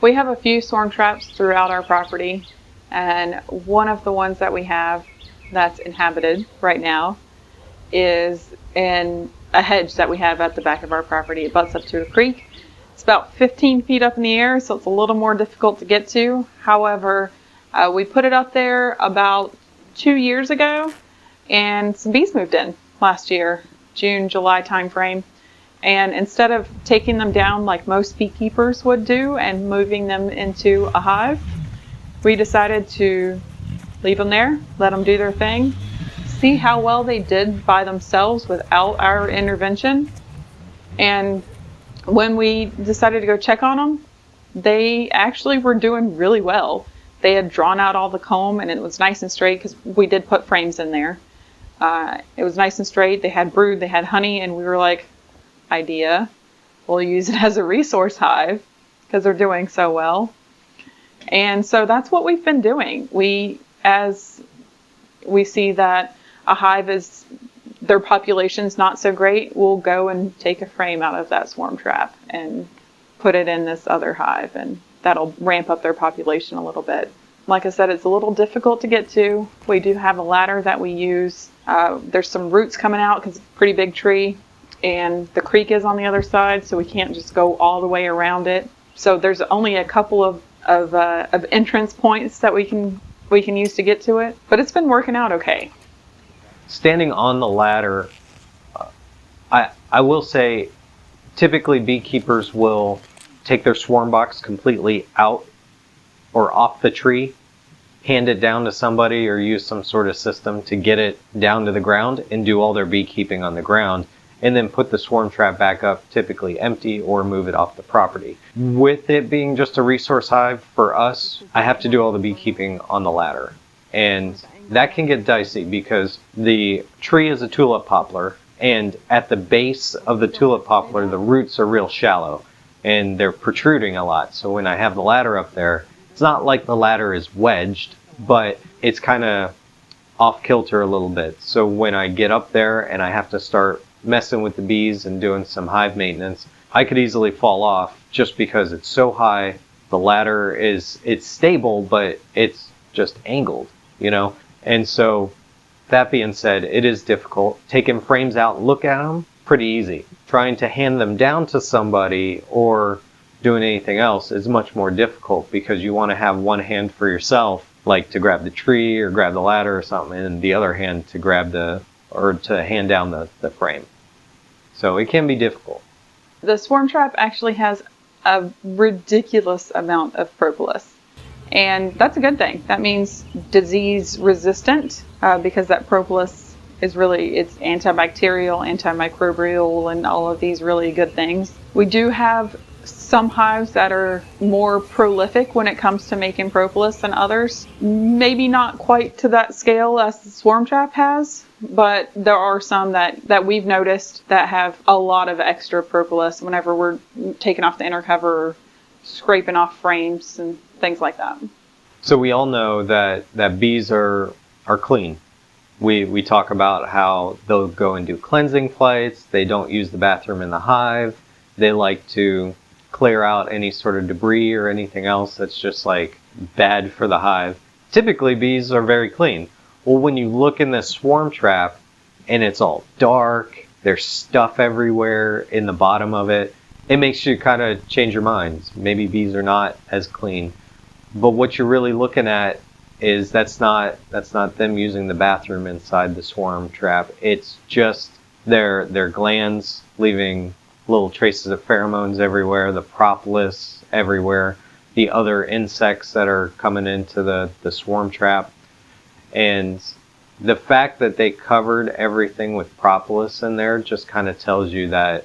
We have a few swarm traps throughout our property, and one of the ones that we have that's inhabited right now is in a hedge that we have at the back of our property. It butts up to a creek. It's about 15 feet up in the air, so it's a little more difficult to get to. However, we put it up there about 2 years ago, and some bees moved in last year, June, July timeframe. And instead of taking them down like most beekeepers would do and moving them into a hive, we decided to leave them there, let them do their thing, see how well they did by themselves without our intervention. And when we decided to go check on them, they actually were doing really well. They had drawn out all the comb, and it was nice and straight because we did put frames in there. It was nice and straight. They had brood, they had honey, and we were like, idea, we'll use it as a resource hive because they're doing so well. And so that's what we've been doing. As we see that a hive is, their population's not so great, we'll go and take a frame out of that swarm trap and put it in this other hive, and that'll ramp up their population a little bit. Like I said, it's a little difficult to get to. We do have a ladder that we use. There's some roots coming out because it's a pretty big tree, and the creek is on the other side, so we can't just go all the way around it. So there's only a couple of entrance points that we can use to get to it, but it's been working out okay. Standing on the ladder, I will say, typically beekeepers will take their swarm box completely out or off the tree, hand it down to somebody, or use some sort of system to get it down to the ground and do all their beekeeping on the ground, and then put the swarm trap back up, typically empty, or move it off the property. With it being just a resource hive, for us, I have to do all the beekeeping on the ladder. And that can get dicey because the tree is a tulip poplar, and at the base of the tulip poplar, the roots are real shallow and they're protruding a lot. So when I have the ladder up there, it's not like the ladder is wedged, but it's kind of off kilter a little bit. So when I get up there and I have to start messing with the bees and doing some hive maintenance, I could easily fall off just because it's so high. The ladder it's stable, but it's just angled, you know? And so that being said, it is difficult. Taking frames out and look at them, pretty easy. Trying to hand them down to somebody or doing anything else is much more difficult because you want to have one hand for yourself, like to grab the tree or grab the ladder or something, and the other hand to grab to hand down the frame. So it can be difficult. The swarm trap actually has a ridiculous amount of propolis, and that's a good thing. That means disease resistant because that propolis is it's antibacterial, antimicrobial, and all of these really good things. We do have some hives that are more prolific when it comes to making propolis than others. Maybe not quite to that scale as the swarm trap has, but there are some that we've noticed that have a lot of extra propolis whenever we're taking off the inner cover or scraping off frames and things like that. So we all know that bees are clean. We talk about how they'll go and do cleansing flights. They don't use the bathroom in the hive. They like to clear out any sort of debris or anything else that's just like bad for the hive. Typically bees are very clean. Well, when you look in this swarm trap and it's all dark, there's stuff everywhere in the bottom of it, it makes you kind of change your minds. Maybe bees are not as clean. But what you're really looking at is that's not them using the bathroom inside the swarm trap. It's just their glands leaving little traces of pheromones everywhere, the propolis everywhere, the other insects that are coming into the swarm trap. And the fact that they covered everything with propolis in there just kind of tells you that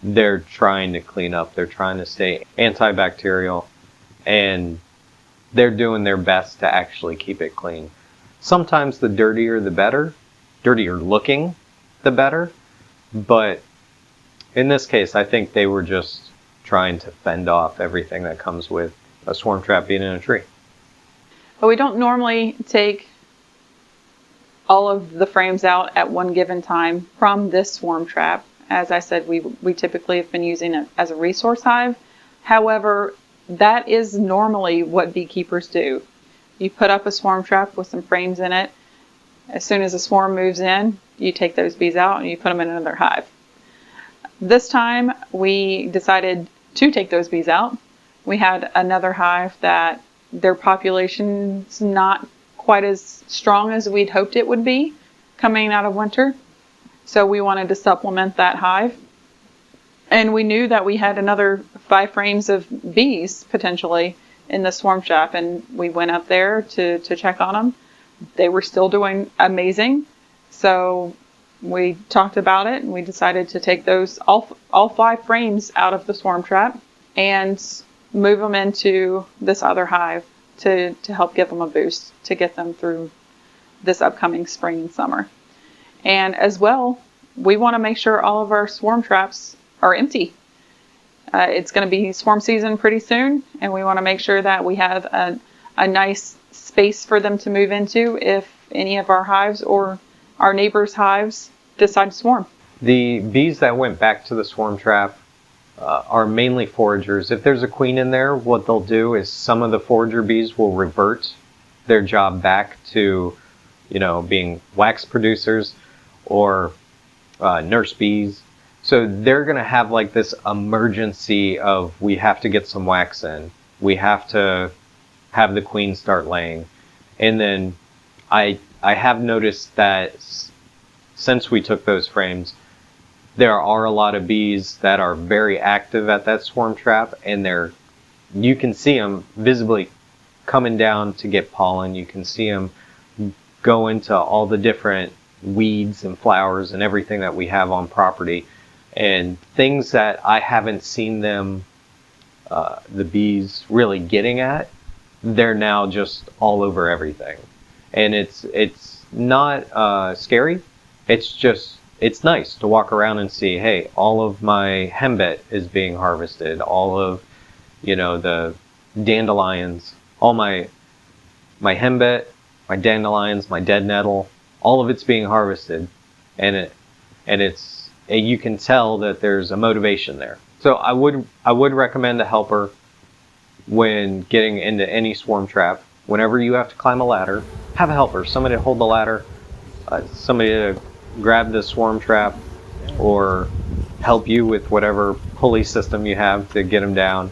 they're trying to clean up. They're trying to stay antibacterial, and they're doing their best to actually keep it clean. Sometimes the dirtier the better, dirtier looking the better, but in this case, I think they were just trying to fend off everything that comes with a swarm trap being in a tree. But we don't normally take all of the frames out at one given time from this swarm trap. As I said, we typically have been using it as a resource hive. However, that is normally what beekeepers do. You put up a swarm trap with some frames in it. As soon as a swarm moves in, you take those bees out and you put them in another hive. This time we decided to take those bees out. We had another hive that their population's not quite as strong as we'd hoped it would be coming out of winter. So we wanted to supplement that hive. And we knew that we had another 5 frames of bees potentially in the swarm trap, and we went up there to check on them. They were still doing amazing. So we talked about it and we decided to take those all 5 frames out of the swarm trap and move them into this other hive to help give them a boost to get them through this upcoming spring and summer. And as well, we want to make sure all of our swarm traps are empty. It's going to be swarm season pretty soon, and we want to make sure that we have a nice space for them to move into if any of our hives or our neighbors' hives decide to swarm. The bees that went back to the swarm trap are mainly foragers. If there's a queen in there, what they'll do is some of the forager bees will revert their job back to, being wax producers or nurse bees. So they're going to have like this emergency of, we have to get some wax in. We have to have the queen start laying. And then I have noticed that since we took those frames, there are a lot of bees that are very active at that swarm trap, and you can see them visibly coming down to get pollen. You can see them go into all the different weeds and flowers and everything that we have on property, and things that I haven't seen them, the bees really getting at, they're now just all over everything. And it's not scary. It's nice to walk around and see, hey, all of my hembet is being harvested. All of, the dandelions, all my hembet, my dandelions, my dead nettle, all of it's being harvested. And you can tell that there's a motivation there. So I would recommend a helper when getting into any swarm trap. Whenever you have to climb a ladder, have a helper, somebody to hold the ladder, somebody to grab the swarm trap, or help you with whatever pulley system you have to get them down.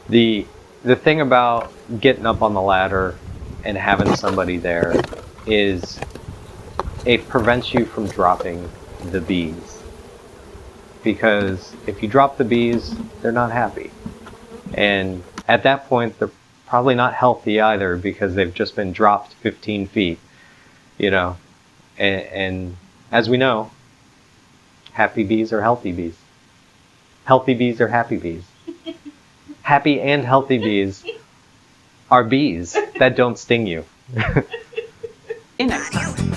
The thing about getting up on the ladder and having somebody there is it prevents you from dropping the bees. Because if you drop the bees, they're not happy. And at that point, they're probably not healthy either, because they've just been dropped 15 feet, And as we know, happy bees are healthy bees. Healthy bees are happy bees. Happy and healthy bees are bees that don't sting you. See you next time.